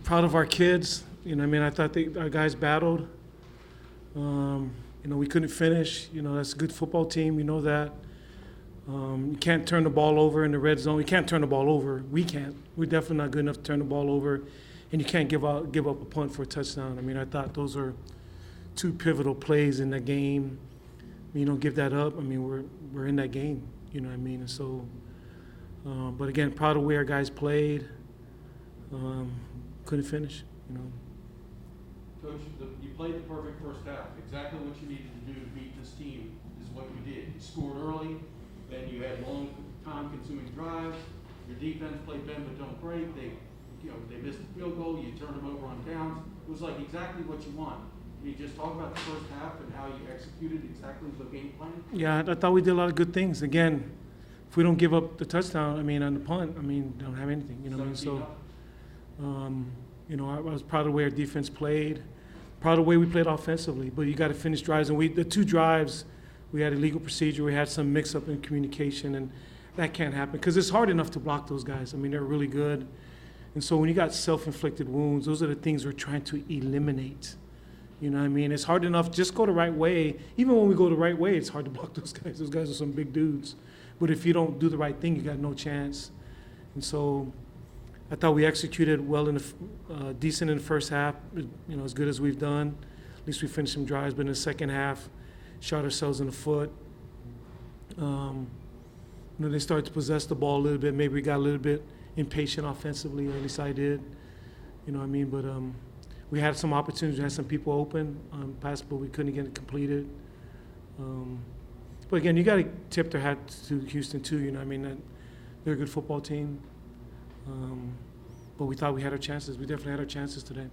Proud of our kids. I thought our guys battled. We couldn't finish. That's a good football team. You know that. You can't turn the ball over in the red zone. You can't turn the ball over. We can't. We're definitely not good enough to turn the ball over. And you can't give up a punt for a touchdown. I thought those are two pivotal plays in the game. You don't give that up. We're in that game. You know what I mean? And so, but again, proud of the way our guys played. Couldn't finish. Coach, you played the perfect first half. Exactly what you needed to do to beat this team is what you did. You scored early, then you had long time-consuming drives. Your defense played bend but don't break. They missed the field goal. You turned them over on downs. It was like exactly what you want. Can you just talk about the first half and how you executed exactly the game plan? Yeah, I thought we did a lot of good things. Again, if we don't give up the touchdown, on the punt, don't have anything. I was proud of the way our defense played, proud of the way we played offensively. But you got to finish drives, and the 2 drives, we had a legal procedure. We had some mix-up in communication, and that can't happen because it's hard enough to block those guys. They're really good. And so when you got self-inflicted wounds, those are the things we're trying to eliminate. It's hard enough, just go the right way. Even when we go the right way, it's hard to block those guys. Those guys are some big dudes. But if you don't do the right thing, you got no chance. And so I thought we executed well decent in the first half, as good as we've done. At least we finished some drives, but in the second half, shot ourselves in the foot. They started to possess the ball a little bit. Maybe we got a little bit impatient offensively, or at least I did. But we had some opportunities. We had some people open pass, but we couldn't get it completed. But again, you got to tip their hat to Houston too. They're a good football team. But we thought we had our chances. We definitely had our chances today.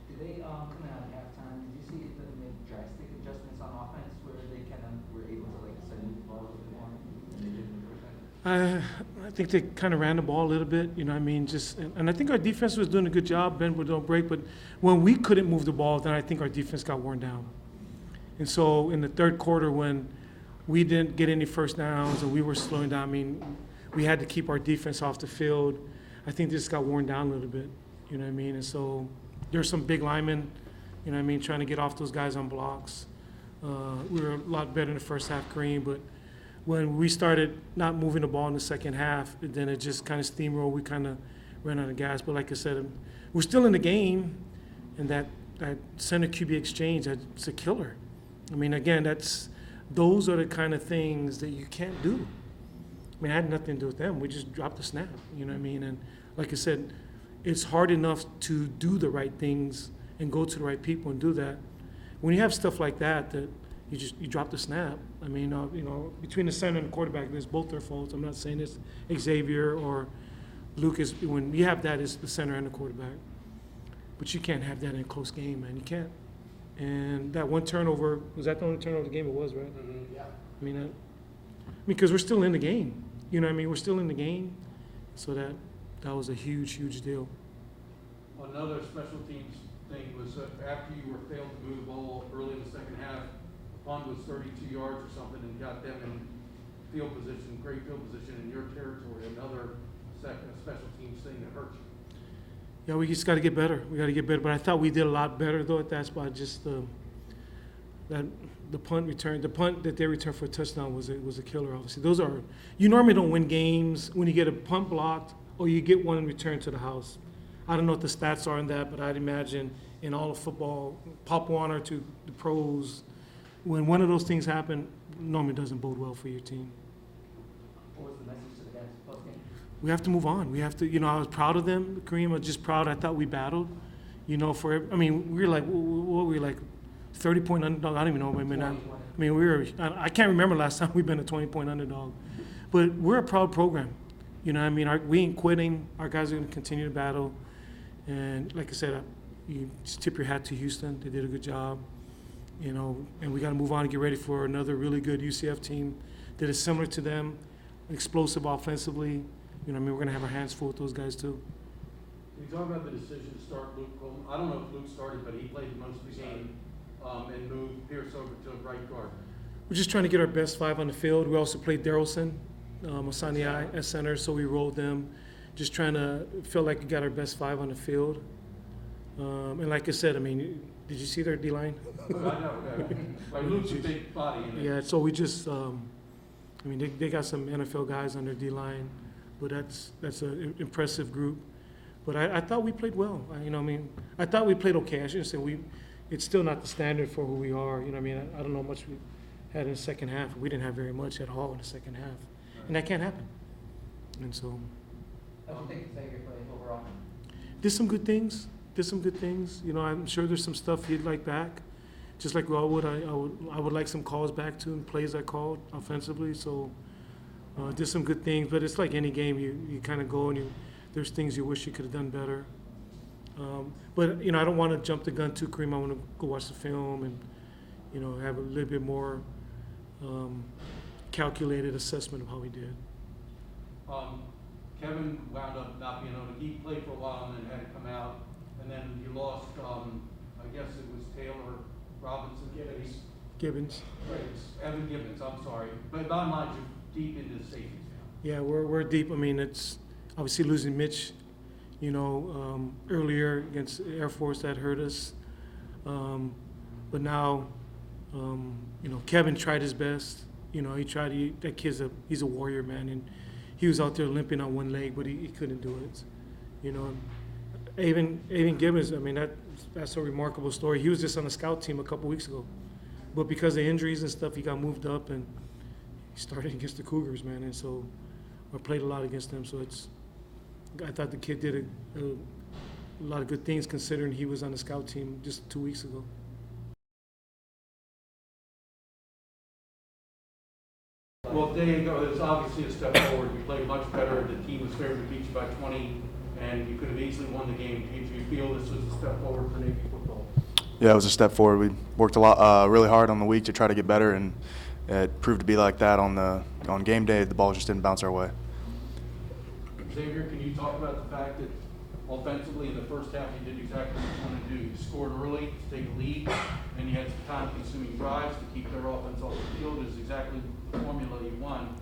Did they coming out at halftime? Did you see if they made drastic adjustments on offense where they kind of were able to send the ball a little bit more than they did in the first half? I think they kind of ran the ball a little bit. And I think our defense was doing a good job. Bend but don't break. But when we couldn't move the ball, then I think our defense got worn down. And so in the third quarter, when we didn't get any first downs and we were slowing down, we had to keep our defense off the field. I think this got worn down a little bit, And so there's some big linemen, trying to get off those guys on blocks. We were a lot better in the first half, Kareem, but when we started not moving the ball in the second half, then it just kind of steamrolled. We kind of ran out of gas. But like I said, we're still in the game, and that center QB exchange, that's a killer. Again, those are the kind of things that you can't do. I had nothing to do with them. We just dropped the snap, And like I said, it's hard enough to do the right things and go to the right people and do that. When you have stuff like that you drop the snap. Between the center and the quarterback, it's both their faults. I'm not saying it's Xavier or Lucas. When you have that, it's the center and the quarterback. But you can't have that in a close game, man. You can't. And that one turnover, was that the only turnover of the game? It was, right? Mm-hmm. Yeah. Because we're still in the game. We're still in the game. So that was a huge, huge deal. Another special teams thing was after you were failed to move the ball early in the second half, the punt was 32 yards or something and got them in great field position in your territory. Another special teams thing that hurt you. Yeah, we just got to get better. But I thought we did a lot better, though, at that spot. Just the punt return, the punt that they returned for a touchdown was a killer, obviously. You normally don't win games when you get a punt blocked or you get one returned to the house. I don't know what the stats are in that, but I'd imagine in all of football, Pop Warner to the pros, when one of those things happen, normally doesn't bode well for your team. What was the message to the guys post-game? We have to move on. We have to, I was proud of them, Kareem. I was just proud. I thought we battled, we were like, what were we like, 30-point underdog? I don't even know. I can't remember last time we've been a 20-point underdog. But we're a proud program. We ain't quitting. Our guys are going to continue to battle. And like I said, you just tip your hat to Houston. They did a good job. And we got to move on and get ready for another really good UCF team that is similar to them, explosive offensively. We're going to have our hands full with those guys too. Can you talk about the decision to start Luke Coleman? I don't know if Luke started, but he played most of the game and moved Pierce over to right guard. We're just trying to get our best 5 on the field. We also played Darrelson, Masaniai at center, so we rolled them. just trying to feel like we got our best 5 on the field. And like I said, I mean, did you see their D-line? I know, like Luke's a big body in it. Yeah, so we just, I mean, they got some NFL guys on their D-line, but that's an impressive group. But I thought we played well. I thought we played okay. I shouldn't say it's still not the standard for who we are. I don't know how much we had in the second half. We didn't have very much at all in the second half. And that can't happen. And so. How do you think Xavier played overall? Did some good things. I'm sure there's some stuff he'd like back. Just like we all would, I would like some calls back to him, plays I called offensively. So did some good things. But it's like any game, you kind of go and there's things you wish you could have done better. But I don't want to jump the gun too, Kareem. I want to go watch the film and have a little bit more calculated assessment of how we did. Kevin wound up not being able to. He played for a while and then had to come out, and then you lost. I guess it was Taylor Robinson. Gibbons. Right, Evan Gibbons. I'm sorry, but bottom line, you're deep into the safeties now. Yeah, we're deep. I mean, it's obviously losing Mitch. Earlier against Air Force that hurt us, but now, Kevin tried his best. He tried. That kid's he's a warrior, man, and he was out there limping on one leg, but he couldn't do it. Even Gibbons. I mean, that's a remarkable story. He was just on the scout team a couple weeks ago, but because of injuries and stuff, he got moved up and he started against the Cougars, man, and so I played a lot against them. So I thought the kid did a lot of good things considering he was on the scout team just 2 weeks ago. Well, there you go. It's obviously a step forward. You played much better. The team was favored to beat you by 20, and you could have easily won the game. Do you feel this was a step forward for Navy football? Yeah, it was a step forward. We worked a lot, really hard on the week to try to get better, and it proved to be like that on game day. The ball just didn't bounce our way. Xavier, can you talk about the fact that offensively in the first half you did exactly what you wanted to do? You scored early to take a lead, and you had some time-consuming drives to keep their offense off the field. Is exactly the formula you won,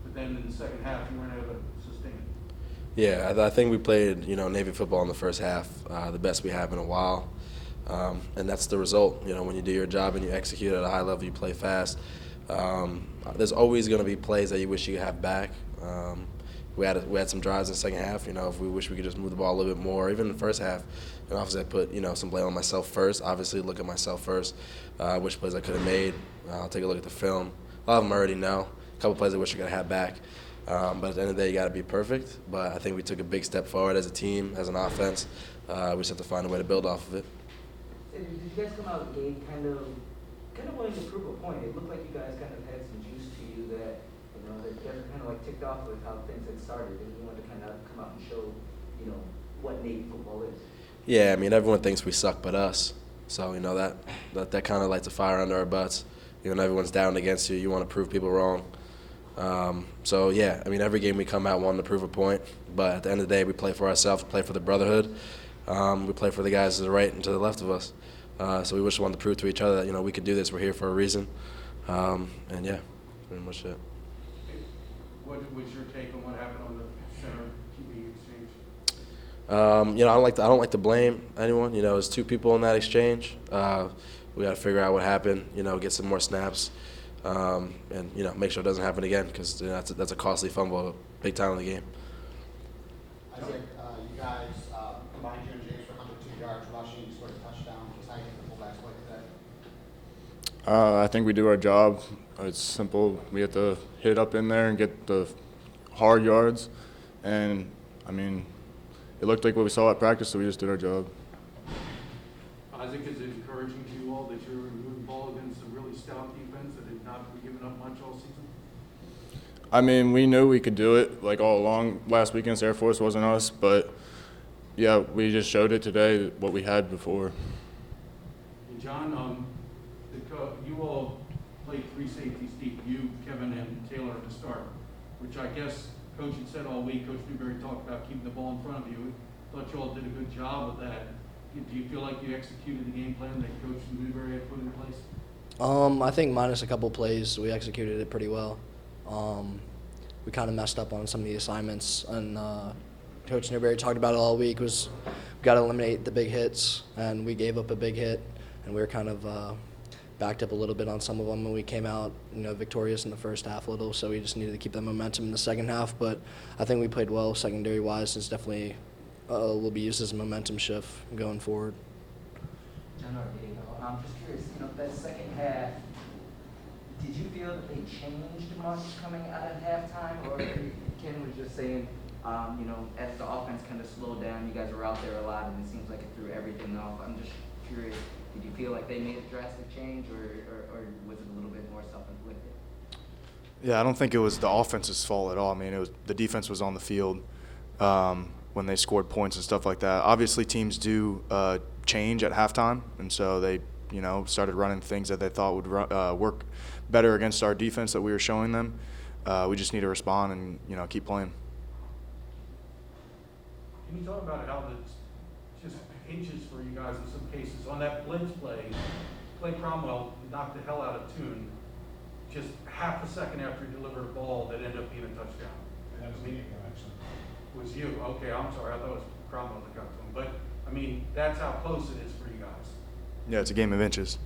but then in the second half you weren't able to sustain it. Yeah, I think we played Navy football in the first half, the best we have in a while, and that's the result. When you do your job and you execute at a high level, you play fast. There's always going to be plays that you wish you could have back. We had some drives in the second half. If we wish we could just move the ball a little bit more, even in the first half. And obviously, I put some blame on myself first. Obviously, look at myself first. Which plays I could have made. I'll take a look at the film. A lot of them I already know. A couple plays I wish I could have had back. But at the end of the day, you got to be perfect. But I think we took a big step forward as a team, as an offense. We just have to find a way to build off of it. Did you guys come out the gate kind of wanting to prove a point? It looked like you guys kind of had some juice to you that. That they're kind of like ticked off with how things had started, and you wanted to kind of come out and show, what Navy football is. Yeah, I mean, everyone thinks we suck but us. So, that kind of lights a fire under our butts. When everyone's down against you, you want to prove people wrong. Every game we come out wanting to prove a point, but at the end of the day, we play for ourselves, we play for the brotherhood. We play for the guys to the right and to the left of us. So we just wanted to prove to each other that, we could do this, we're here for a reason. Pretty much it. What was your take on what happened on the center QB exchange? I don't like to blame anyone. There's two people in that exchange. We got to figure out what happened. Get some more snaps, and make sure it doesn't happen again because that's a costly fumble, big time in the game. I think you guys combined you and James for 102 yards rushing. You scored a touchdown. Just how you think the fullbacks play today? I think we do our job. It's simple. We have to hit up in there and get the hard yards. And, it looked like what we saw at practice, so we just did our job. Isaac, is it encouraging to you all that you're moving the ball against a really stout defense that has not been giving up much all season? We knew we could do it, all along. Last week against Air Force wasn't us, but, yeah, we just showed it today, what we had before. And John, you all played three safeties deep, you, Kevin, and Taylor to start, which I guess Coach had said all week. Coach Newberry talked about keeping the ball in front of you. Thought you all did a good job of that. Do you feel like you executed the game plan that Coach Newberry had put in place? I think minus a couple plays, we executed it pretty well. We kind of messed up on some of the assignments and Coach Newberry talked about it all week was we got to eliminate the big hits, and we gave up a big hit, and we were kind of backed up a little bit on some of them, and we came out, victorious in the first half a little, so we just needed to keep that momentum in the second half. But I think we played well secondary-wise. It's definitely will be used as a momentum shift going forward. John or Diego, I'm just curious, that second half, did you feel that they changed much coming out of halftime? Or Ken was just saying, as the offense kind of slowed down, you guys were out there a lot, and it seems like it threw everything off. I'm just curious, did you feel like they made a drastic change, or was it a little bit more self-inflicted? Yeah, I don't think it was the offense's fault at all. I mean, it was the defense was on the field when they scored points and stuff like that. Obviously, teams do change at halftime, and so they, started running things that they thought would work better against our defense that we were showing them. We just need to respond and keep playing. Can you talk about how that's just hinges for you guys in some cases? On that blitz play, Clay Cromwell knocked the hell out of Toon just half a second after he delivered a ball that ended up being a touchdown. And that was me, actually. Was you? Okay, I'm sorry. I thought it was Cromwell that got to him. But, that's how close it is for you guys. Yeah, it's a game of inches.